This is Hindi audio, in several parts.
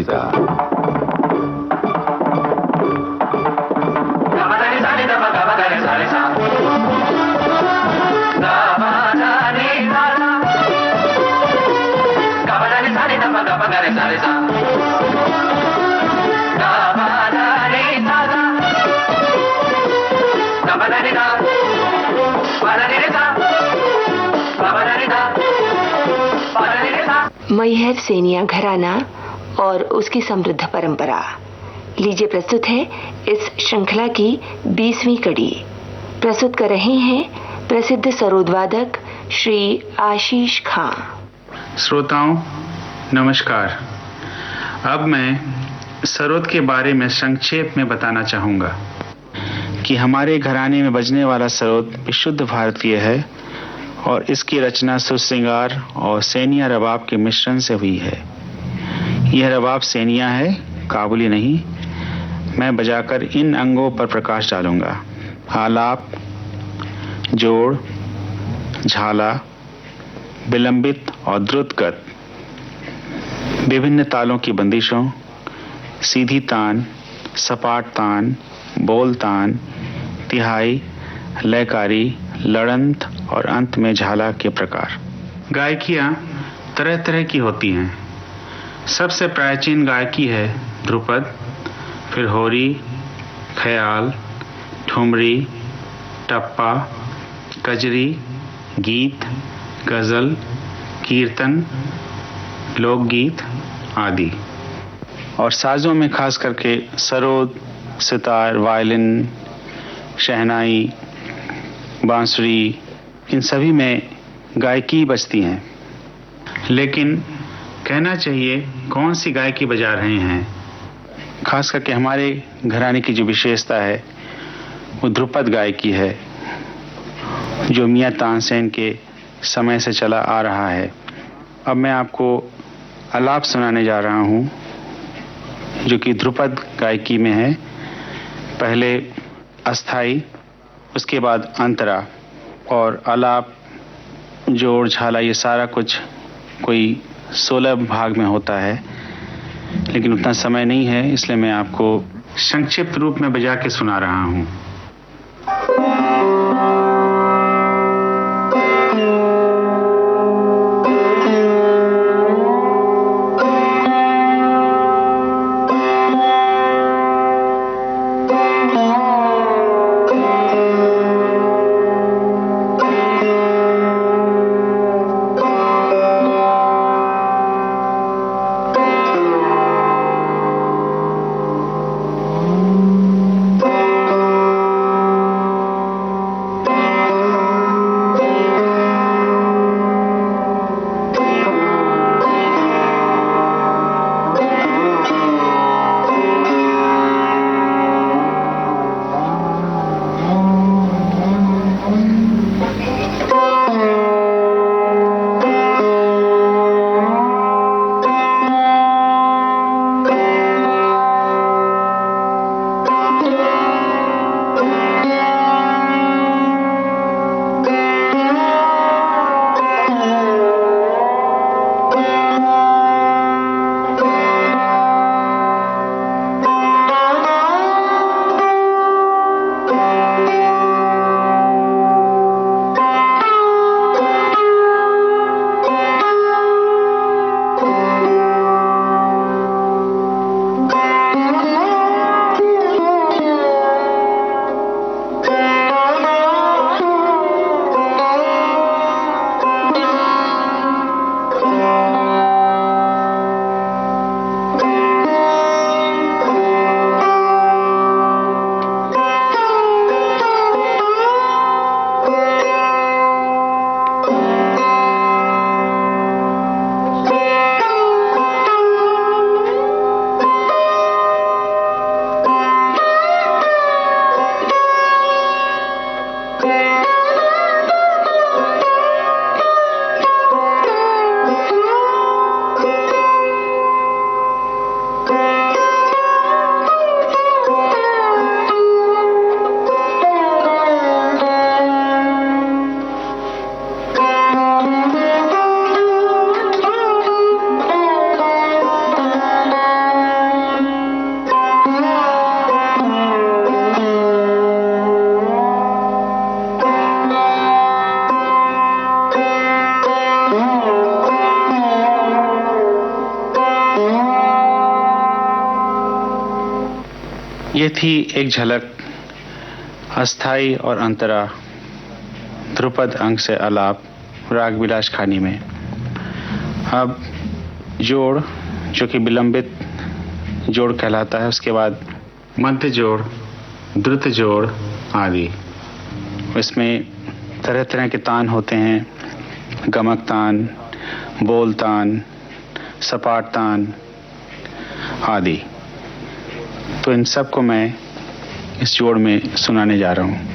का। मैहर सेनिया घराना और उसकी समृद्ध परंपरा। लीजिए प्रस्तुत है इस श्रृंखला की 20वीं कड़ी। प्रस्तुत कर रहे हैं प्रसिद्ध सरोद वादक श्री आशीष खां। श्रोताओं नमस्कार। अब मैं सरोद के बारे में संक्षेप में बताना चाहूँगा कि हमारे घराने में बजने वाला सरोद विशुद्ध भारतीय है और इसकी रचना सुर श्रृंगार और सेनिया रबाब के मिश्रण से हुई है। यह रबाब सेनिया है, काबुली नहीं। मैं बजाकर इन अंगों पर प्रकाश डालूंगा: आलाप, जोड़, झाला, विलंबित और द्रुतगत, विभिन्न तालों की बंदिशों, सीधी तान, सपाट तान, बोल तान, तिहाई, लयकारी, लड़ंत और अंत में झाला के प्रकार। गायकियाँ तरह तरह की होती हैं। सबसे प्राचीन गायकी है ध्रुपद, फिर होरी, ख्याल, ठुमरी, टप्पा, कजरी, गीत, गजल, कीर्तन, लोकगीत आदि। और साजों में खास करके सरोद, सितार, वायलिन, शहनाई, बांसुरी, इन सभी में गायकी बजती हैं। लेकिन कहना चाहिए कौन सी गायकी बजा रहे हैं। खास करके हमारे घराने की जो विशेषता है वो ध्रुपद गायकी है, जो मियां तानसेन के समय से चला आ रहा है। अब मैं आपको आलाप सुनाने जा रहा हूँ जो कि ध्रुपद गायकी में है। पहले अस्थाई, उसके बाद अंतरा और आलाप, जोड़, झाला, ये सारा कुछ कोई 16 भाग में होता है, लेकिन उतना समय नहीं है, इसलिए मैं आपको संक्षिप्त रूप में बजा के सुना रहा हूँ। ये थी एक झलक अस्थाई और अंतरा ध्रुपद अंग से आलाप राग विलास खानी में। अब जोड़, जो कि विलंबित जोड़ कहलाता है, उसके बाद मध्य जोड़, द्रुत जोड़ आदि। इसमें तरह तरह के तान होते हैं, गमक तान, बोल तान, सपाट तान आदि। तो इन सब को मैं इस जोड़ में सुनाने जा रहा हूँ।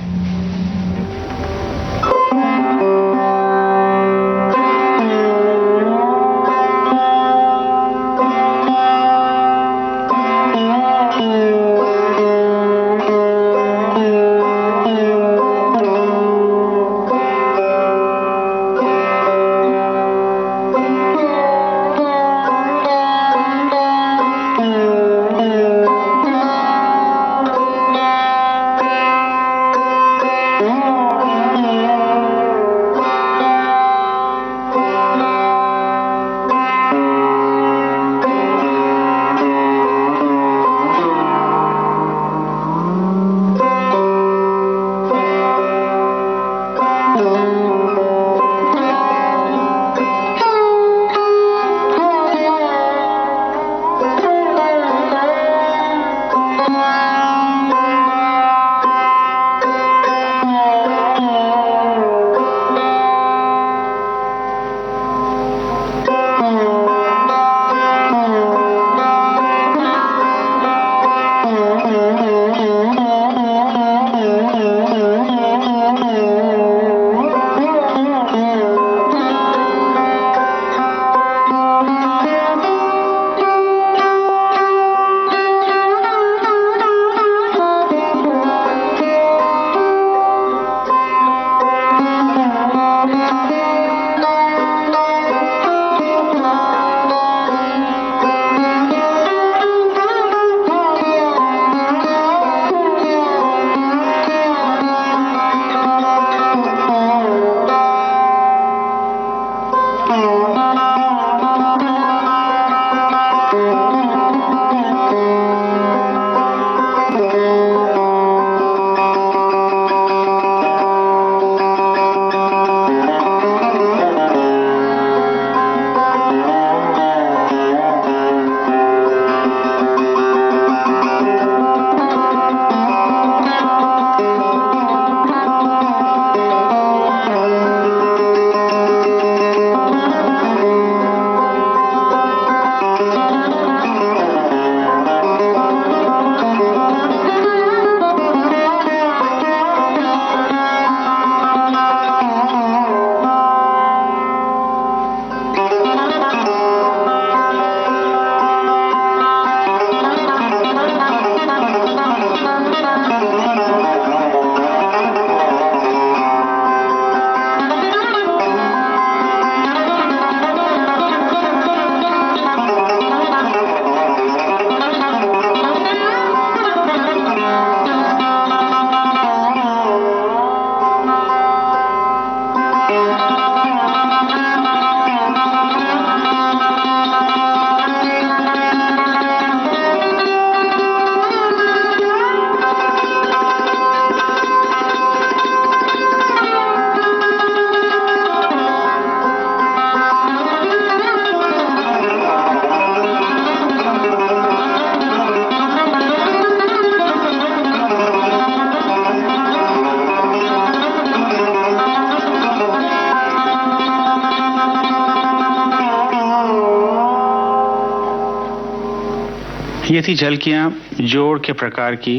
ये थी झलकियाँ जोड़ के प्रकार की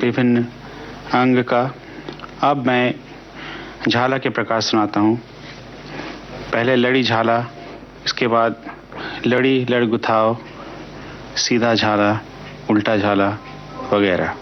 विभिन्न अंग का। अब मैं झाला के प्रकार सुनाता हूँ। पहले लड़ी झाला, इसके बाद लड़ी लड़ गुथाव, सीधा झाला, उल्टा झाला वगैरह।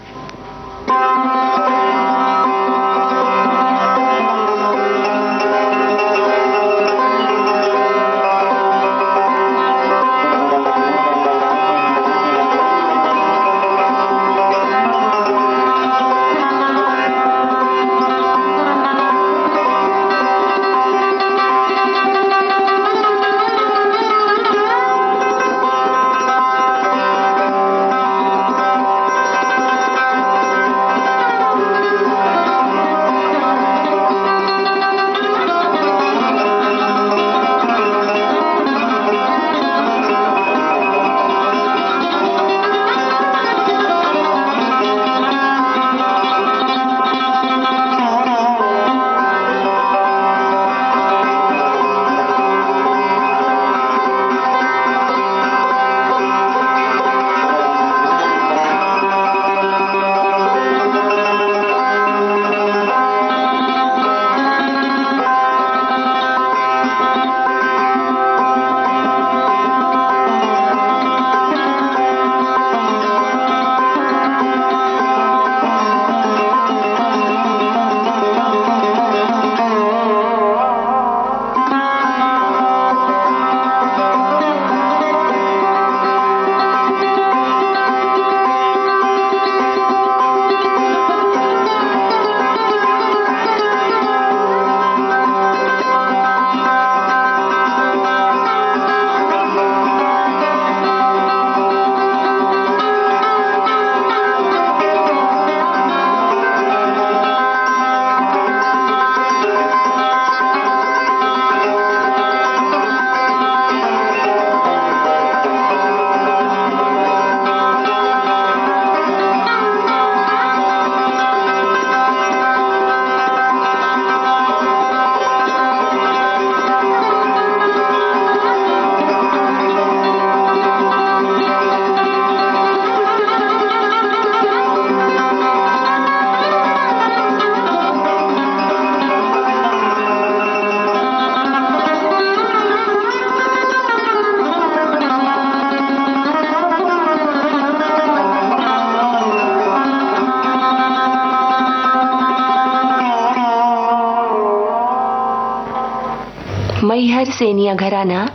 मैहर सेनिया घराना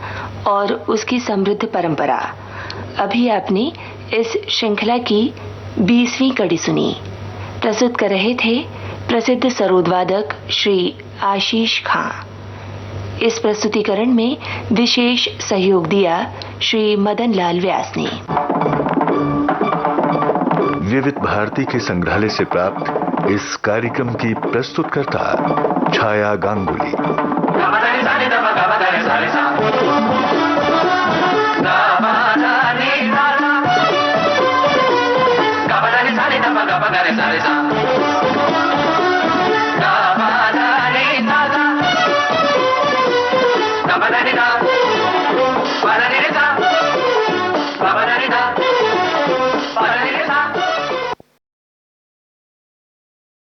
और उसकी समृद्ध परंपरा। अभी आपने इस श्रृंखला की 20वीं कड़ी सुनी। प्रस्तुत कर रहे थे प्रसिद्ध सरोद वादक श्री आशीष खां। इस प्रस्तुतिकरण में विशेष सहयोग दिया श्री मदन लाल व्यास ने। विविध भारती के संग्रहालय से प्राप्त इस कार्यक्रम की प्रस्तुतकर्ता छाया गांगुली।